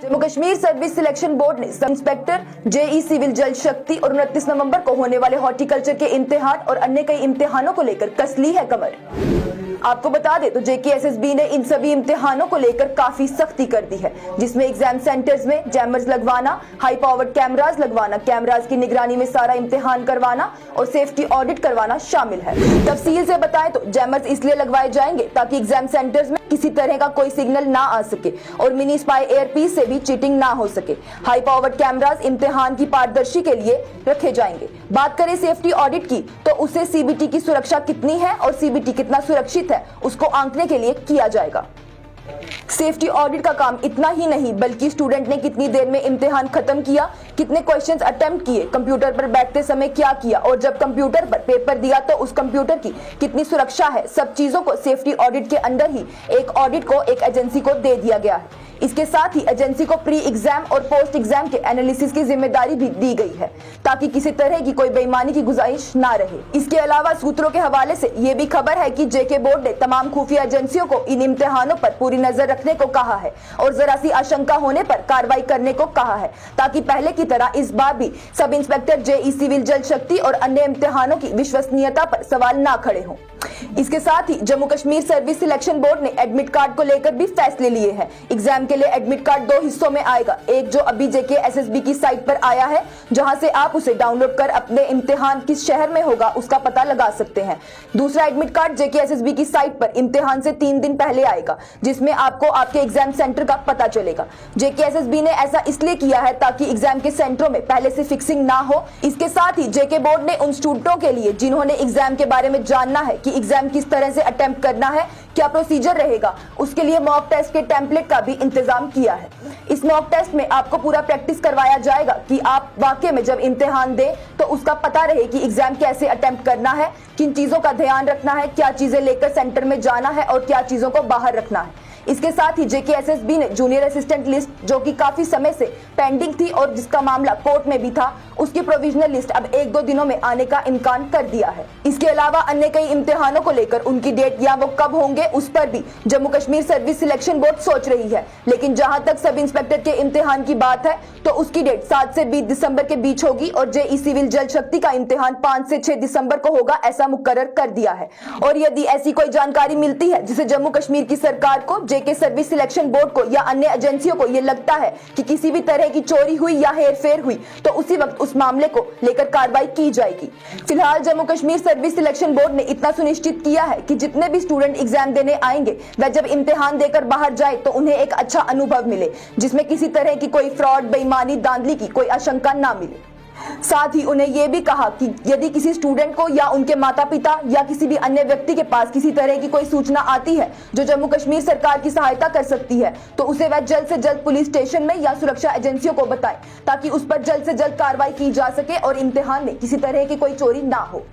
Jammu Kashmir Service Selection Board ने sub inspector JEE civil जल शक्ति और 29 नवंबर को होने वाले हॉर्टिकल्चर के इम्तिहान और अन्य कई इम्तिहानों को लेकर कस ली है कमर। आपको बता दें तो जेकेएसएसबी ने इन सभी इम्तिहानों को लेकर काफी सख्ती कर दी है, जिसमें एग्जाम सेंटर्स में जैमर्स लगवाना, हाई पावर्ड कैमरास लगवाना, कैमरास की निगरानी में सारा इम्तिहान करवाना और सेफ्टी ऑडिट करवाना शामिल है। तफसील से बताएं तो जैमर्स इसलिए लगवाए जाएंगे ताकि एग्जाम सेंटर्स में किसी तरह का कोई सिग्नल ना आ सके और मिनी स्पाई एयरपीस से भी चीटिंग ना हो सके। हाई पावर्ड कैमरास इम्तिहान की पारदर्शी के लिए रखे जाएंगे। बात करें सेफ्टी ऑडिट की तो उससे सीबीटी की सुरक्षा कितनी है और सीबीटी कितना सुरक्षित है उसको आंकने के लिए किया जाएगा। सेफ्टी ऑडिट का काम इतना ही नहीं बल्कि स्टूडेंट ने कितनी देर में इम्तिहान खत्म किया, कितने क्वेश्चंस अटेम्प्ट किए, कंप्यूटर पर बैठते समय क्या किया और जब कंप्यूटर पर पेपर दिया तो उस कंप्यूटर की कितनी सुरक्षा है, सब चीजों को सेफ्टी ऑडिट के अंदर ही एक ऑडिट को एक एजेंसी को दे दिया गया है। इसके साथ ही एजेंसी को प्री एग्जाम और पोस्ट एग्जाम के एनालिसिस की जिम्मेदारी भी दी गई है ताकि किसी तरह की कोई बेईमानी की गुजारिश ना रहे। इसके अलावा सूत्रों के हवाले से ये भी खबर है कि जेके बोर्ड ने तमाम खुफिया एजेंसियों को इन इम्तिहानों पर पूरी नजर रखने को कहा है और जरा सी आशंका होने पर कार्रवाई करने को कहा है ताकि पहले की तरह इस बार भी सब इंस्पेक्टर जेई सिविल जल शक्ति और अन्य इम्तिहानों की विश्वसनीयता पर सवाल ना खड़े हों। इसके साथ ही Jammu Kashmir Service Selection Board ने एडमिट कार्ड को लेकर भी फैसले लिए हैं। एग्जाम के लिए एडमिट कार्ड दो हिस्सों में आएगा, एक जो अभी जेकेएसएसबी की साइट पर आया है जहां से आप उसे डाउनलोड कर अपने इम्तिहान किस शहर में होगा उसका पता लगा सकते हैं। दूसरा एडमिट कार्ड जेकेएसएसबी की साइट पर इम्तिहान से 3 दिन पहले आएगा जिसमें आपको आपके एग्जाम सेंटर का पता चलेगा। जेकेएसएसबी ने ऐसा इसलिए किया है ताकि एग्जाम के सेंटरों में पहले से फिक्सिंग ना हो। इसके साथ ही जेके बोर्ड ने उन स्टूडेंटों के लिए जिन्होंने एग्जाम के बारे में जानना है कि एग्जाम किस तरह से अटेम्प्ट करना है, क्या प्रोसीजर रहेगा, उसके लिए मॉक टेस्ट के टेम्पलेट का भी इंतजाम किया है। इस मॉक टेस्ट में आपको पूरा प्रैक्टिस करवाया जाएगा कि आप वाकई में जब इम्तिहान दें तो उसका पता रहे कि एग्जाम कैसे अटेम्प्ट करना है, किन चीजों का ध्यान रखना है, क्या चीजें लेकर सेंटर में जाना है और क्या चीजों को बाहर रखना है। इसके साथ ही जेकेएसएसबी ने जूनियर असिस्टेंट लिस्ट जो कि काफी समय से पेंडिंग थी और जिसका मामला कोर्ट में भी था, उसकी प्रोविजनल लिस्ट अब 1-2 दिनों में आने का इम्कान कर दिया है। इसके अलावा अन्य कई इम्तिहानों को लेकर उनकी डेट या वो कब होंगे उस पर भी Jammu Kashmir Service Selection board सोच रही है, लेकिन जहां तक सब इंस्पेक्टर के इम्तिहान की बात है तो उसकी डेट 7 से 20 दिसंबर के बीच होगी और जेई सिविल जल शक्ति का इम्तिहान 5 से 6 दिसंबर को होगा, ऐसा मुकर्रर कर दिया है। और यदि ऐसी कोई जानकारी मिलती है जिसे जम्मू कश्मीर की सरकार को, जेके सर्विस सिलेक्शन बोर्ड को या अन्य एजेंसियों को यह लगता है कि किसी भी तरह की चोरी हुई या हेरफेर हुई तो उसी वक्त उस मामले को लेकर कार्रवाई की जाएगी। फिलहाल Jammu Kashmir Service Selection Board ने इतना सुनिश्चित किया है कि जितने भी स्टूडेंट एग्जाम देने आएंगे वह जब इम्तिहान देकर बाहर जाए तो उन्हें एक अच्छा अनुभव मिले जिसमें किसी तरह की कोई फ्रॉड, बेईमानी, धांधली की कोई आशंका ना मिले। साथ ही उन्हें यह भी कहा कि यदि किसी स्टूडेंट को या उनके माता पिता या किसी भी अन्य व्यक्ति के पास किसी तरह की कोई सूचना आती है जो जम्मू कश्मीर सरकार की सहायता कर सकती है तो उसे वह जल्द से जल्द पुलिस स्टेशन में या सुरक्षा एजेंसियों को बताए ताकि उस पर जल्द से जल्द कार्रवाई की जा सके और इम्तिहान में किसी तरह की कोई चोरी ना हो।